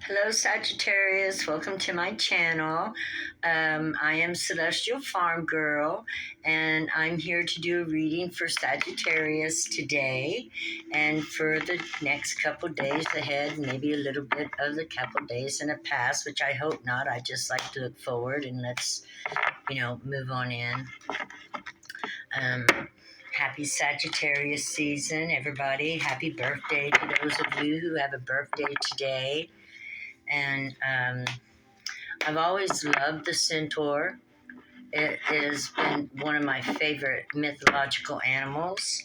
Hello, Sagittarius. Welcome to my channel. I am Celestial Farm Girl, and I'm here to do a reading for Sagittarius today and for the next couple days ahead, maybe a little bit of the couple days in the past, which I hope not. I just like to look forward and let's, move on in. Um, Happy Sagittarius season, everybody. Happy birthday to those of you who have a birthday today. And I've always loved the centaur. It has been one of my favorite mythological animals.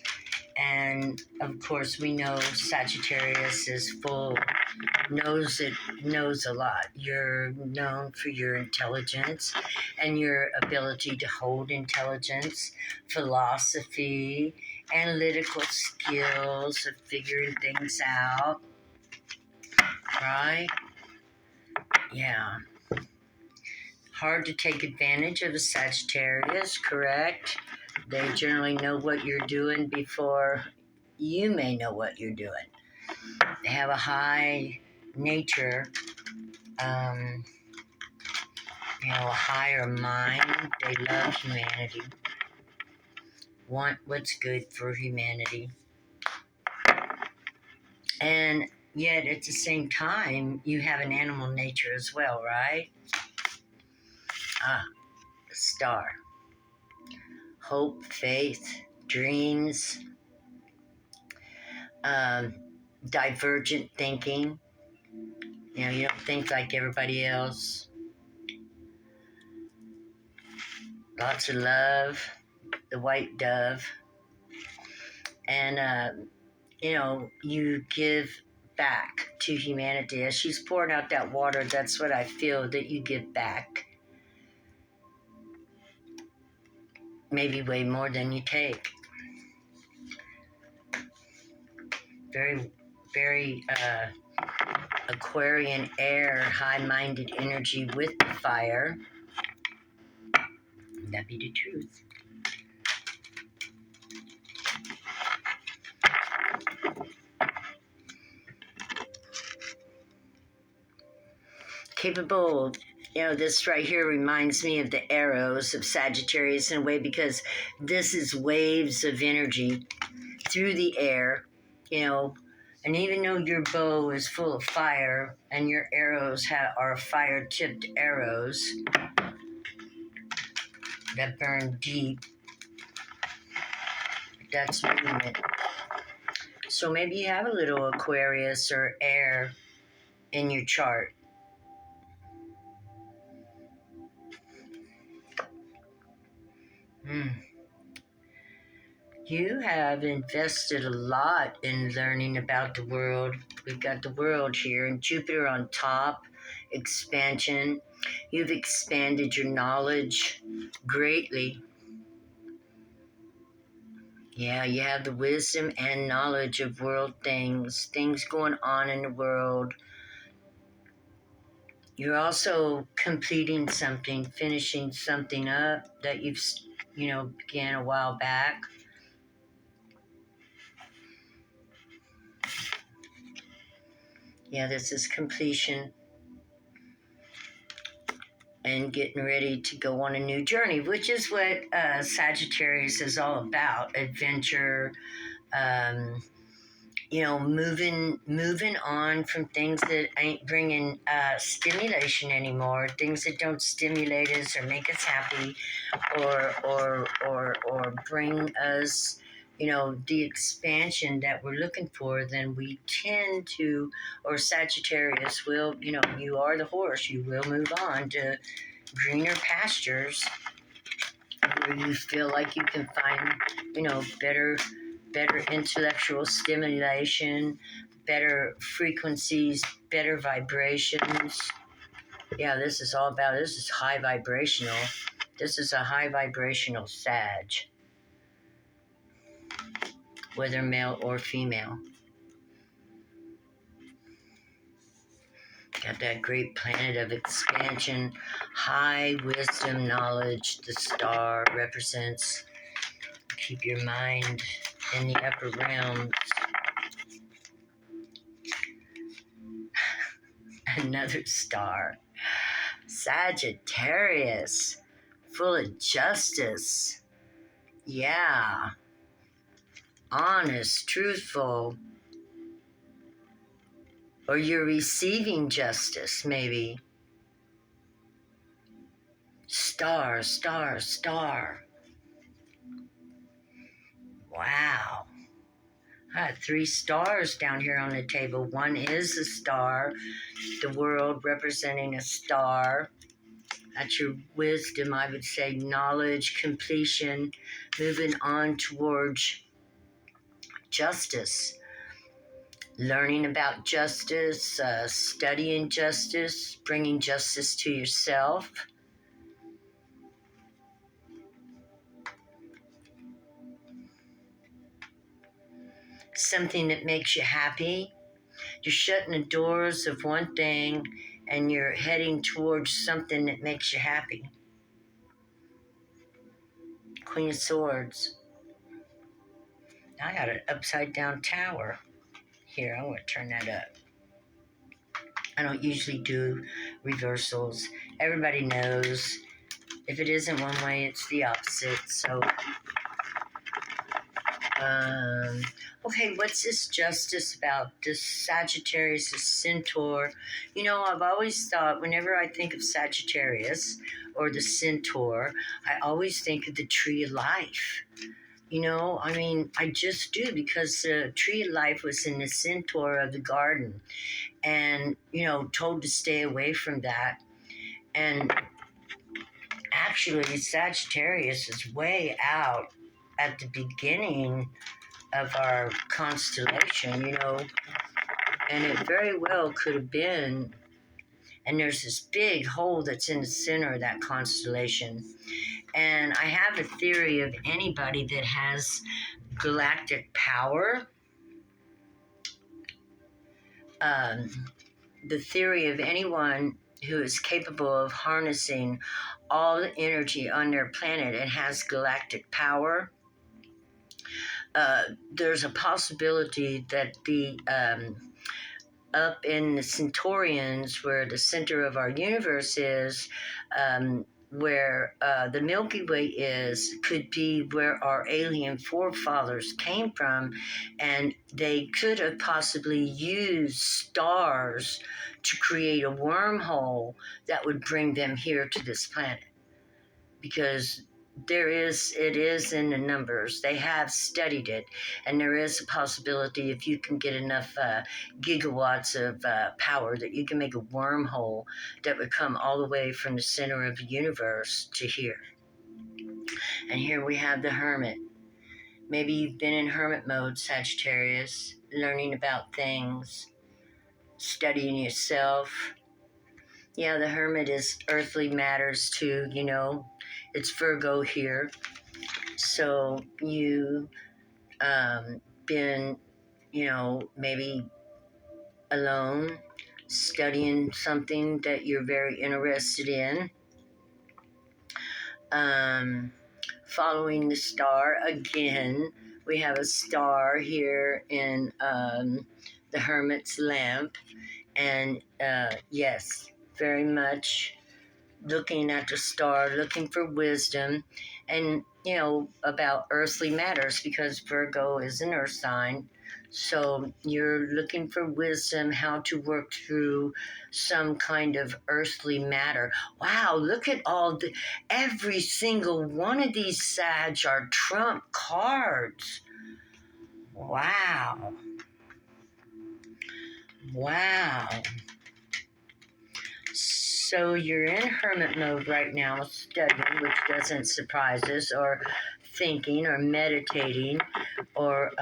And of course, we know Sagittarius is knows a lot. You're known for your intelligence and your ability to hold intelligence, philosophy, analytical skills of figuring things out, right? Yeah. Hard to take advantage of a Sagittarius, correct? They generally know what you're doing before you may know what you're doing. They have a high nature, a higher mind. They love humanity, want what's good for humanity. And yet at the same time, you have an animal nature as well, right? The star. Hope, faith, dreams, divergent thinking. You don't think like everybody else. Lots of love, the white dove. And, you give back to humanity. As she's pouring out that water, that's what I feel that you give back. Maybe way more than you take. Very, very Aquarian air, high-minded energy with the fire. That be the truth. Capable, this right here reminds me of the arrows of Sagittarius in a way, because this is waves of energy through the air, and even though your bow is full of fire and your arrows are fire-tipped arrows that burn deep, that's movement. So maybe you have a little Aquarius or air in your chart. You have invested a lot in learning about the world. We've got the world here and Jupiter on top, expansion. You've expanded your knowledge greatly. Yeah, you have the wisdom and knowledge of world things going on in the world. You're also completing something, finishing something up that you've, began a while back. Yeah, this is completion and getting ready to go on a new journey, which is what Sagittarius is all about. Adventure, moving on from things that ain't bringing stimulation anymore, things that don't stimulate us or make us happy or bring us, the expansion that we're looking for. Then we tend to, or Sagittarius will, you are the horse, you will move on to greener pastures where you feel like you can find, better intellectual stimulation, better frequencies, better vibrations. Yeah, this is high vibrational. This is a high vibrational Sag, whether male or female. Got that great planet of expansion, high wisdom, knowledge. The star represents keep your mind in the upper realms. Another star. Sagittarius, full of justice. Yeah. Honest, truthful. Or you're receiving justice, maybe. Star, star, star. Wow. I had 3 stars down here on the table. One is a star, the world representing a star. That's your wisdom, I would say, knowledge, completion, moving on towards justice. Learning about justice, studying justice, bringing justice to yourself. Something that makes you happy. You're shutting the doors of one thing and you're heading towards something that makes you happy. Queen of Swords. I got an upside down tower. Here, I'm going to turn that up. I don't usually do reversals. Everybody knows if it isn't one way, it's the opposite. So, okay, what's this justice about? This Sagittarius is centaur. You know, I've always thought whenever I think of Sagittarius or the centaur, I always think of the tree of life. You know, I mean, I just do, because the tree of life was in the centaur of the garden and, you know, told to stay away from that. And actually, Sagittarius is way out at the beginning of our constellation, you know, and it very well could have been. And there's this big hole that's in the center of that constellation. And I have a theory of anybody that has galactic power. The theory of anyone who is capable of harnessing all the energy on their planet and has galactic power. There's a possibility that the up in the Centaurians, where the center of our universe is, where the Milky Way is, could be where our alien forefathers came from, and they could have possibly used stars to create a wormhole that would bring them here to this planet, because it is in the numbers. They have studied it, and there is a possibility if you can get enough gigawatts of power that you can make a wormhole that would come all the way from the center of the universe to here. And here we have the Hermit. Maybe you've been in hermit mode, Sagittarius, learning about things, studying yourself. Yeah, the Hermit is earthly matters too, you know. It's Virgo here. So you been, you know, maybe alone, studying something that you're very interested in. Following the star again. We have a star here in the Hermit's lamp. And yes, very much looking at the star, looking for wisdom, and, you know, about earthly matters, because Virgo is an earth sign. So you're looking for wisdom, how to work through some kind of earthly matter. Wow, look at every single one of these Sag are trump cards. Wow. Wow. So you're in hermit mode right now, studying, which doesn't surprise us, or thinking, or meditating, or,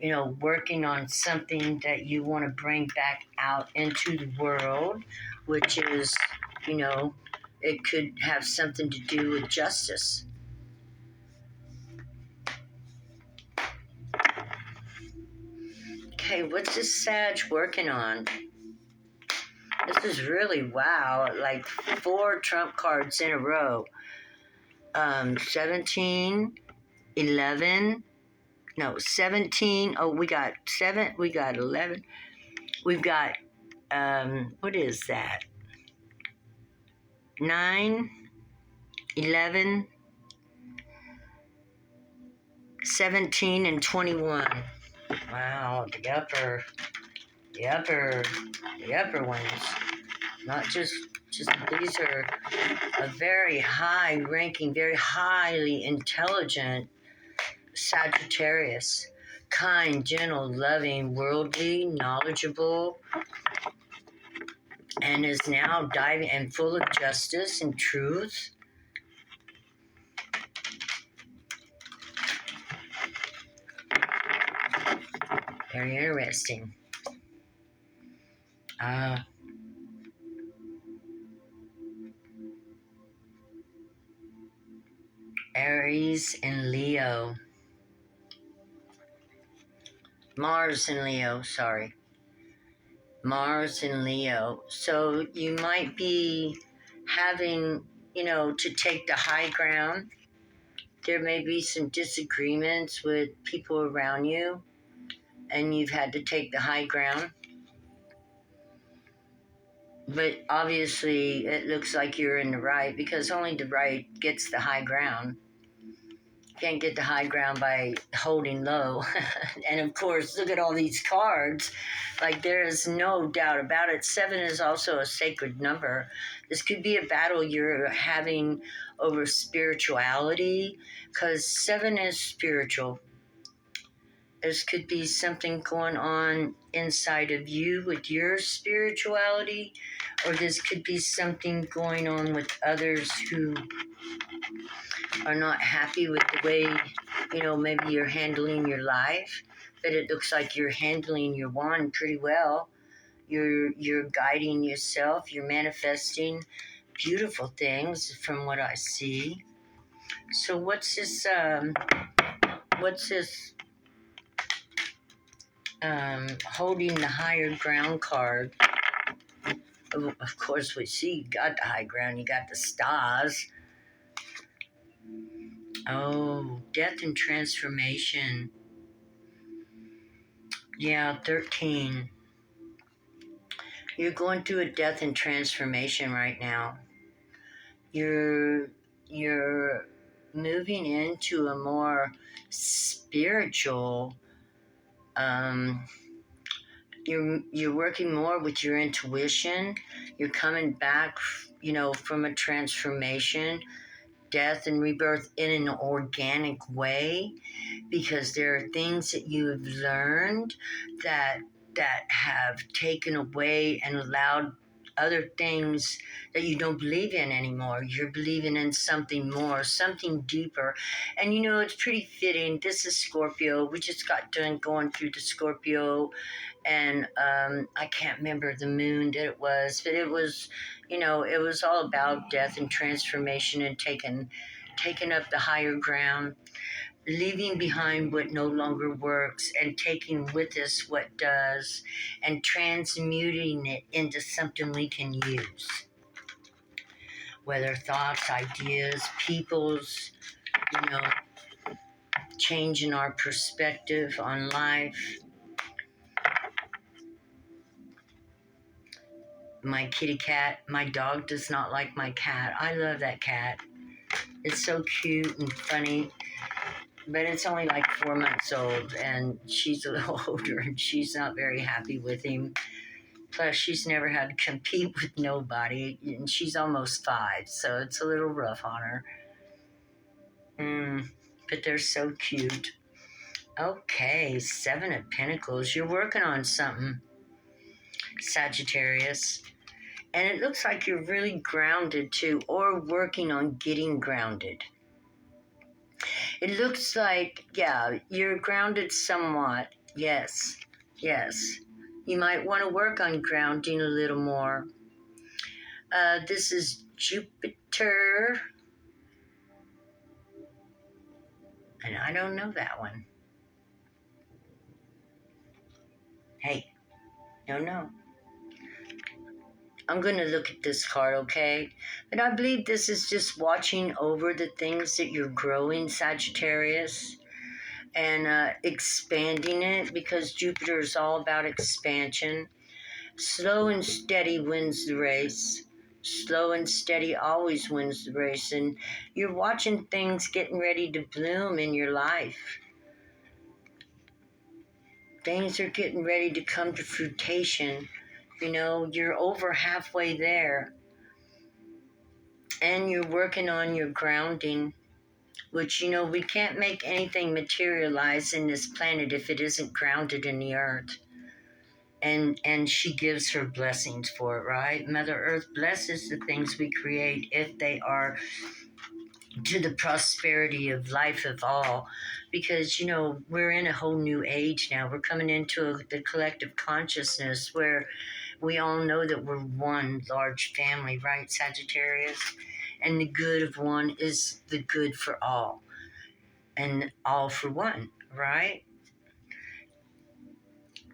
you know, working on something that you want to bring back out into the world, which is, you know, it could have something to do with justice. Okay, what's this Sag working on? This is really, wow, like 4 trump cards in a row. 17, 11, no, 17. Oh, we got 7, we got 11. We've got what is that? 9, 11, 17, and 21. Wow, the upper, the upper ones. Not just these are a very high ranking, very highly intelligent Sagittarius. Kind, gentle, loving, worldly, knowledgeable, and is now diving and full of justice and truth. Very interesting. Aries and Leo. Mars and Leo, sorry. Mars and Leo. So you might be having, to take the high ground. There may be some disagreements with people around you, and you've had to take the high ground. But obviously, it looks like you're in the right because only the right gets the high ground. You can't get the high ground by holding low. And of course, look at all these cards. Like, there is no doubt about it. 7 is also a sacred number. This could be a battle you're having over spirituality because 7 is spiritual. This could be something going on inside of you with your spirituality, or this could be something going on with others who are not happy with the way, maybe you're handling your life. But it looks like you're handling your wand pretty well. You're guiding yourself. You're manifesting beautiful things from what I see. So what's this holding the higher ground card? Of course, we see you got the high ground. You got the stars. Oh, death and transformation. Yeah, 13. You're going through a death and transformation right now. You're moving into a more spiritual. You're working more with your intuition. You're coming back, from a transformation, death and rebirth in an organic way, because there are things that you have learned that have taken away and allowed other things that you don't believe in anymore. You're believing in something more, something deeper. And it's pretty fitting. This is Scorpio. We just got done going through the Scorpio, and I can't remember the moon that it was, but it was, it was all about death and transformation and taking up the higher ground, leaving behind what no longer works and taking with us what does and transmuting it into something we can use. Whether thoughts, ideas, people's, changing our perspective on life. My kitty cat, my dog does not like my cat. I love that cat. It's so cute and funny. But it's only like 4 months old, and she's a little older, and she's not very happy with him. Plus, she's never had to compete with nobody, and she's almost 5, so it's a little rough on her. But they're so cute. Okay, 7 of Pentacles. You're working on something, Sagittarius. And it looks like you're really grounded, too, or working on getting grounded. It looks like, yeah, you're grounded somewhat. Yes. You might want to work on grounding a little more. This is Jupiter. And I don't know that one. Hey, don't know. I'm going to look at this card, okay? But I believe this is just watching over the things that you're growing, Sagittarius, and expanding it, because Jupiter is all about expansion. Slow and steady wins the race. Slow and steady always wins the race. And you're watching things getting ready to bloom in your life. Things are getting ready to come to fruition. You know, you're over halfway there. And you're working on your grounding, which, you know, we can't make anything materialize in this planet if it isn't grounded in the earth. And she gives her blessings for it, right? Mother Earth blesses the things we create if they are to the prosperity of life of all, because, you know, we're in a whole new age now. We're coming into the collective consciousness where we all know that we're one large family, right, Sagittarius? And the good of one is the good for all, and all for one, right?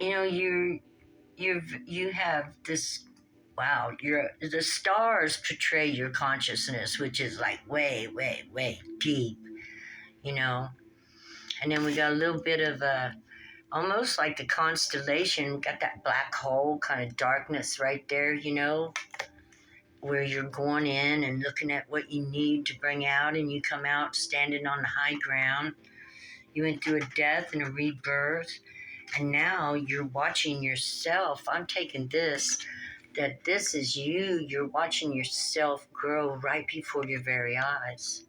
You know, you have this. Wow, the stars portray your consciousness, which is like way, way, way deep, you know. And then we got a little bit of almost like the constellation. We got that black hole kind of darkness right there, you know, where you're going in and looking at what you need to bring out, and you come out standing on the high ground. You went through a death and a rebirth, and now you're watching yourself. I'm taking this, that this is you. You're watching yourself grow right before your very eyes.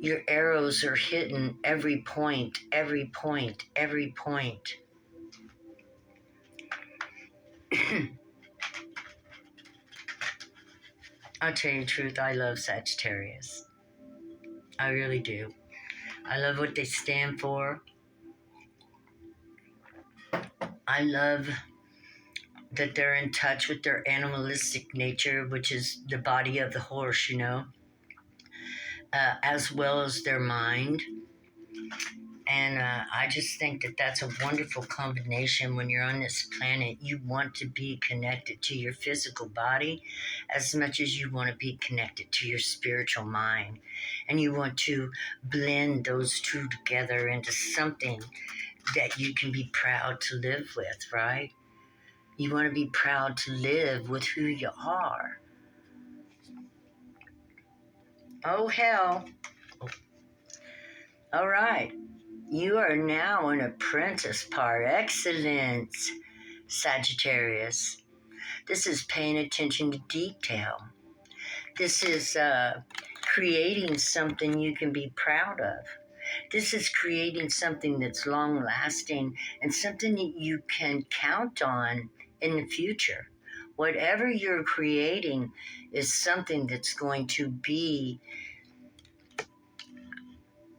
Your arrows are hitting every point, every point, every point. I'll tell you the truth, I love Sagittarius. I really do. I love what they stand for. I love that they're in touch with their animalistic nature, which is the body of the horse, you know, as well as their mind. And I just think that that's a wonderful combination. When you're on this planet, you want to be connected to your physical body as much as you want to be connected to your spiritual mind. And you want to blend those two together into something that you can be proud to live with, right? You want to be proud to live with who you are. Oh, hell. All right. You are now an apprentice par excellence, Sagittarius. This is paying attention to detail. This is creating something you can be proud of. This is creating something that's long lasting and something that you can count on in the future. Whatever you're creating is something that's going to be,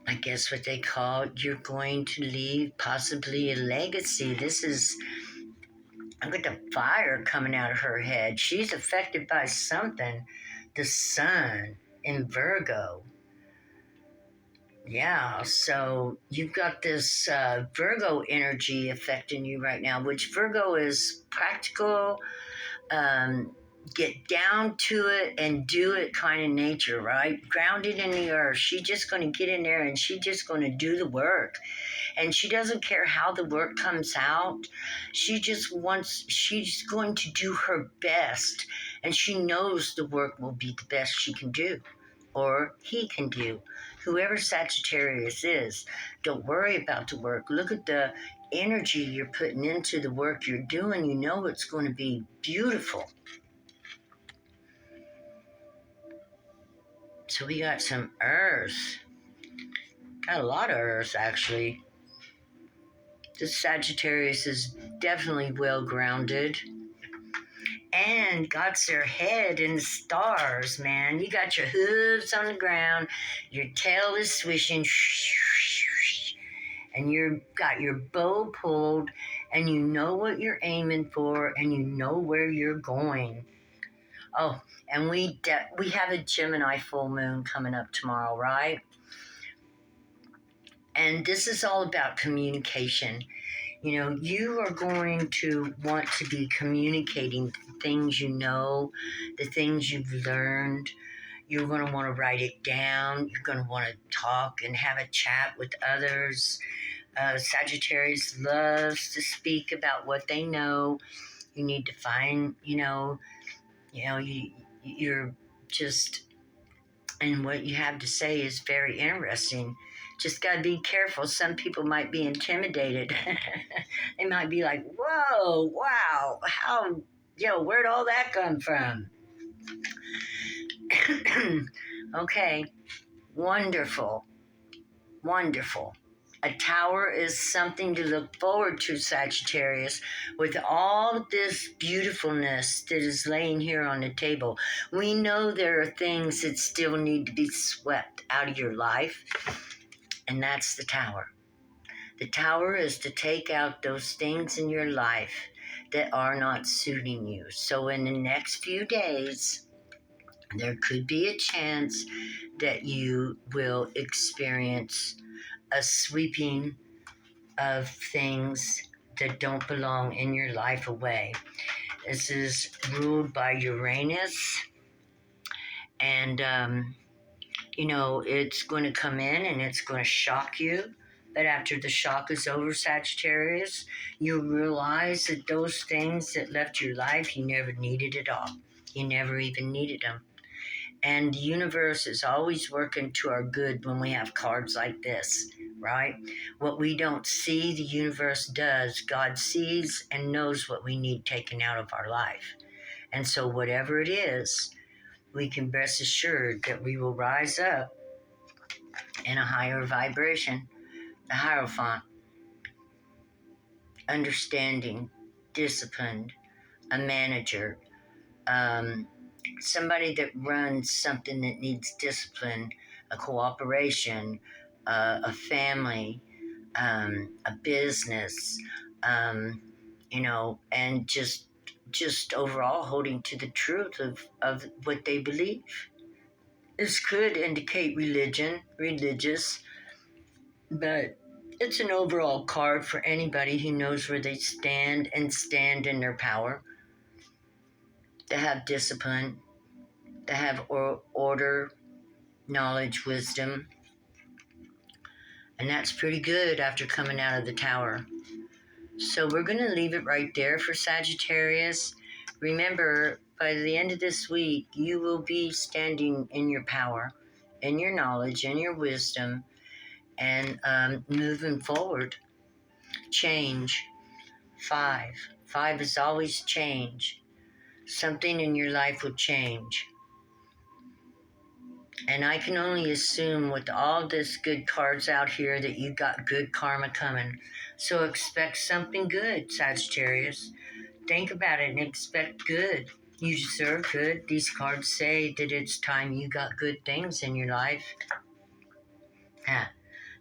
I guess what they call, you're going to leave possibly a legacy. This is, I've got the fire coming out of her head. She's affected by something. The sun in Virgo. Yeah, so you've got this Virgo energy affecting you right now, which Virgo is practical, get down to it and do it kind of nature, right? Grounded in the earth. She's just going to get in there and she's just going to do the work. And she doesn't care how the work comes out. She's going to do her best. And she knows the work will be the best she can do, or he can do. Whoever Sagittarius is, don't worry about the work. Look at the energy you're putting into the work you're doing. You know it's going to be beautiful. So we got some earth. Got a lot of earth, actually. This Sagittarius is definitely well grounded. And got their head in the stars, man. You got your hooves on the ground. Your tail is swishing. And you've got your bow pulled. And you know what you're aiming for. And you know where you're going. Oh, and we have a Gemini full moon coming up tomorrow, right? And this is all about communication. You know, you are going to want to be communicating the things you know, the things you've learned. You're going to want to write it down. You're going to want to talk and have a chat with others. Sagittarius loves to speak about what they know. You need to find, you're just, and what you have to say is very interesting. Just got to be careful. Some people might be intimidated. They might be like, whoa, wow, how, where'd all that come from? Okay, wonderful, wonderful. A tower is something to look forward to, Sagittarius. With all this beautifulness that is laying here on the table, we know there are things that still need to be swept out of your life, and that's the tower. The tower is to take out those things in your life that are not suiting you. So in the next few days, there could be a chance that you will experience a sweeping of things that don't belong in your life away. This is ruled by Uranus, and it's going to come in and it's going to shock you. But after the shock is over, Sagittarius, you realize that those things that left your life, you never needed at all. You never even needed them. And the universe is always working to our good when we have cards like this, right? What we don't see, the universe does. God sees and knows what we need taken out of our life. And so whatever it is, we can rest assured that we will rise up in a higher vibration, the Hierophant, understanding, disciplined, a manager, somebody that runs something that needs discipline, a cooperation, a family, a business, and just overall holding to the truth of what they believe. This could indicate religious, but it's an overall card for anybody who knows where they stand and stand in their power. To have discipline, to have order, knowledge, wisdom. And that's pretty good after coming out of the tower. So we're going to leave it right there for Sagittarius. Remember, by the end of this week, you will be standing in your power, in your knowledge, in your wisdom, and moving forward. Change. 5. 5 is always change. Something in your life will change. And I can only assume with all this good cards out here that you got good karma coming. So expect something good, Sagittarius. Think about it and expect good. You deserve good. These cards say that it's time you got good things in your life.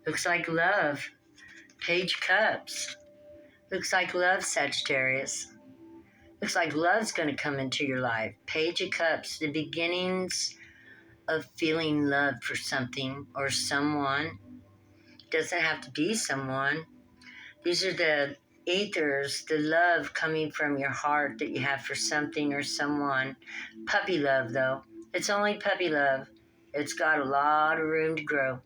Looks like love. Page Cups. Looks like love, Sagittarius. Looks like love's going to come into your life. Page of Cups, the beginnings of feeling love for something or someone. Doesn't have to be someone. These are the ethers, the love coming from your heart that you have for something or someone. Puppy love, though. It's only puppy love. It's got a lot of room to grow.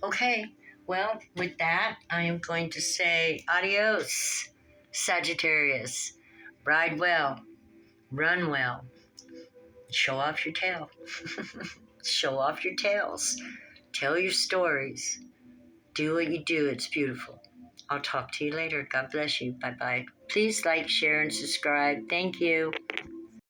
Okay, well, with that, I am going to say adios, Sagittarius. Ride well, run well, show off your tail. Show off your tails. Tell your stories. Do what you do. It's beautiful. I'll talk to you later. God bless you. Bye-bye. Please like, share, and subscribe. Thank you.